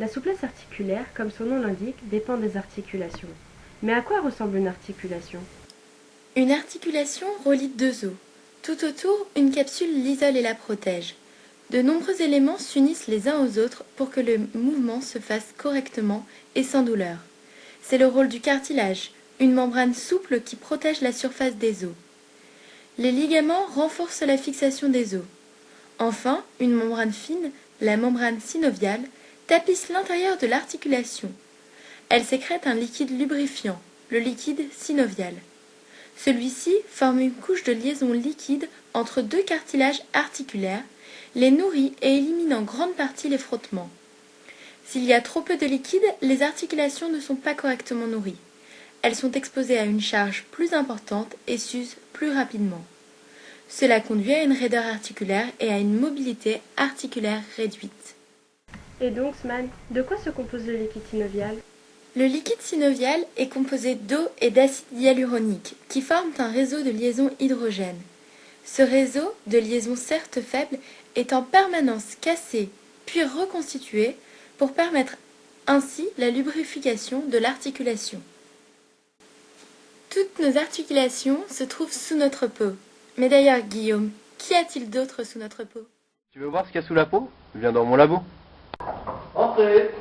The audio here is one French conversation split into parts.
La souplesse articulaire, comme son nom l'indique, dépend des articulations. Mais à quoi ressemble une articulation? Une articulation relie deux os. Tout autour, une capsule l'isole et la protège. De nombreux éléments s'unissent les uns aux autres pour que le mouvement se fasse correctement et sans douleur. C'est le rôle du cartilage, une membrane souple qui protège la surface des os. Les ligaments renforcent la fixation des os. Enfin, une membrane fine, la membrane synoviale, tapisse l'intérieur de l'articulation. Elle sécrète un liquide lubrifiant, le liquide synovial. Celui-ci forme une couche de liaison liquide entre deux cartilages articulaires, les nourrit et élimine en grande partie les frottements. S'il y a trop peu de liquide, les articulations ne sont pas correctement nourries. Elles sont exposées à une charge plus importante et s'usent plus rapidement. Cela conduit à une raideur articulaire et à une mobilité articulaire réduite. Et donc, Sman, de quoi se compose le liquide synovial? Le liquide synovial est composé d'eau et d'acide hyaluronique qui forment un réseau de liaison hydrogène. Ce réseau, de liaison certes faible, est en permanence cassé puis reconstitué pour permettre ainsi la lubrification de l'articulation. Toutes nos articulations se trouvent sous notre peau. Mais d'ailleurs, Guillaume, qu'y a-t-il d'autre sous notre peau? Tu veux voir ce qu'il y a sous la peau? Viens dans mon labo. Entrez.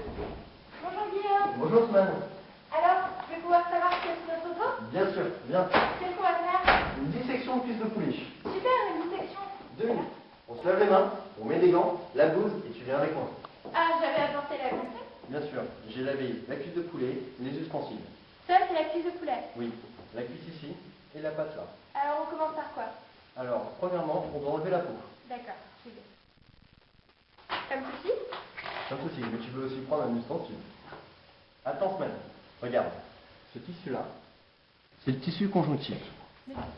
Bonjour Guillaume. Bonjour Sman. Alors, je vais pouvoir savoir ce qu'il y a sous notre peau? Bien sûr, viens. Qu'est-ce qu'on va faire? Une dissection de cuisse de poulet. Super, une dissection. 2 minutes. On se lave les mains, on met des gants, la blouse et tu viens avec moi. Ah, j'avais apporté la gonflette. Bien sûr, j'ai lavé la cuisse de poulet, les ustensiles. Ça, c'est la cuisse de poulet. Oui, la cuisse ici et la patte là. Alors, on commence par quoi? Alors, premièrement, on doit enlever la peau. D'accord, je vais. Comme ceci? Pas de souci, mais tu peux aussi prendre un ustensile. Attends, Sman. Regarde, ce tissu-là, c'est le tissu conjonctif.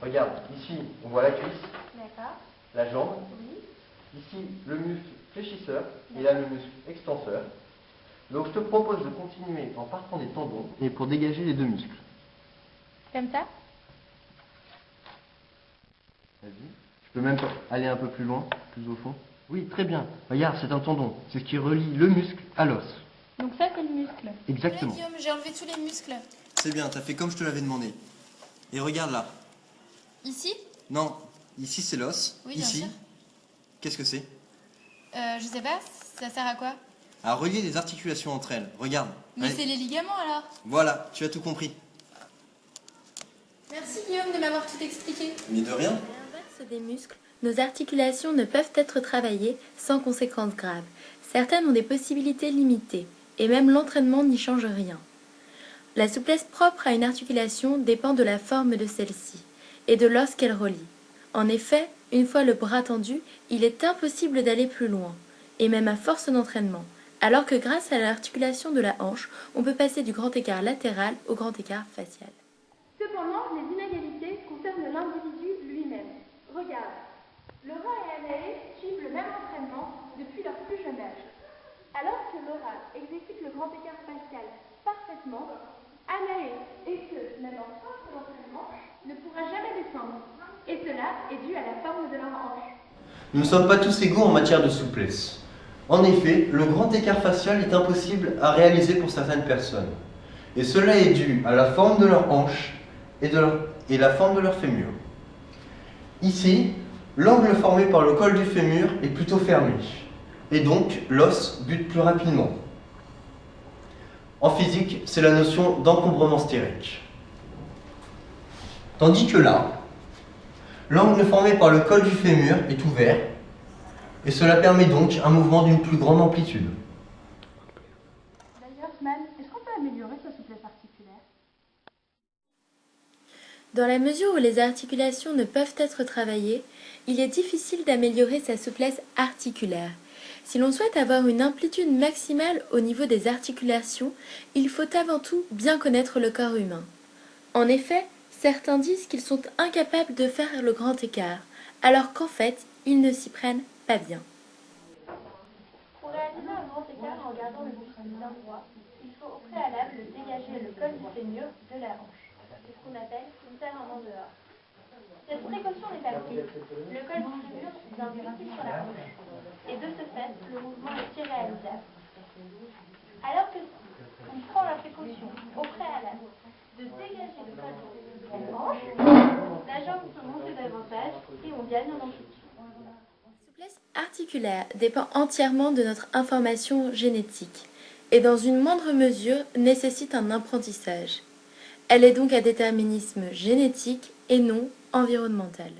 Regarde, ici, on voit la cuisse, D'accord. la jambe. Oui. Ici, le muscle fléchisseur et là, le muscle extenseur. Donc, je te propose de continuer en partant des tendons et pour dégager les deux muscles. Comme ça? Vas-y. Je peux même aller un peu plus loin, plus au fond. Oui, très bien. Regarde, c'est un tendon. C'est ce qui relie le muscle à l'os. Donc ça, c'est le muscle. Exactement. Guillaume, j'ai enlevé tous les muscles. C'est bien, t'as fait comme je te l'avais demandé. Et regarde là. Ici? Non, ici c'est l'os. Oui, bien ici, sûr. qu'est-ce que c'est? Je sais pas, ça sert à quoi? À relier les articulations entre elles. Regarde. Mais Allez. c'est les ligaments alors. Voilà, tu as tout compris. Merci Guillaume de m'avoir tout expliqué. Mais de rien. À l'inverse des muscles, nos articulations ne peuvent être travaillées sans conséquences graves. Certaines ont des possibilités limitées, et même l'entraînement n'y change rien. La souplesse propre à une articulation dépend de la forme de celle-ci, et de l'os qu'elle relie. En effet, une fois le bras tendu, il est impossible d'aller plus loin, et même à force d'entraînement, alors que grâce à l'articulation de la hanche, on peut passer du grand écart latéral au grand écart facial. Cependant, les inégalités concernent l'individu lui-même. Regarde, Laura et Anaë suivent le même entraînement depuis leur plus jeune âge. Alors que Laura exécute le grand écart facial parfaitement, Anaë, et ce, même en force d'entraînement, ne pourra jamais descendre. Et cela est dû à la forme de leur hanche. Nous ne sommes pas tous égaux en matière de souplesse. En effet, le grand écart facial est impossible à réaliser pour certaines personnes. Et cela est dû à la forme de leur hanche et la forme de leur fémur. Ici, l'angle formé par le col du fémur est plutôt fermé. Et donc, l'os bute plus rapidement. En physique, c'est la notion d'encombrement stérique. Tandis que là, l'angle formé par le col du fémur est ouvert, et cela permet donc un mouvement d'une plus grande amplitude. D'ailleurs, Sman, est-ce qu'on peut améliorer sa souplesse articulaire? Dans la mesure où les articulations ne peuvent être travaillées, il est difficile d'améliorer sa souplesse articulaire. Si l'on souhaite avoir une amplitude maximale au niveau des articulations, il faut avant tout bien connaître le corps humain. En effet, certains disent qu'ils sont incapables de faire le grand écart, alors qu'en fait, ils ne s'y prennent pas bien. Pour réaliser un grand écart en gardant le muscle bien droit, il faut au préalable dégager le col du fémur de la hanche. C'est ce qu'on appelle une terre en dehors. Cette précaution n'est pas prise. Le col du fémur vient glisser sur la hanche. Et de ce fait, le mouvement est irréalisable. Alors que si on prend la précaution au préalable de dégager le col de la hanche, la jambe peut monter davantage et on gagne en amplitude. La souplesse articulaire dépend entièrement de notre information génétique et dans une moindre mesure nécessite un apprentissage. Elle est donc à déterminisme génétique et non environnemental.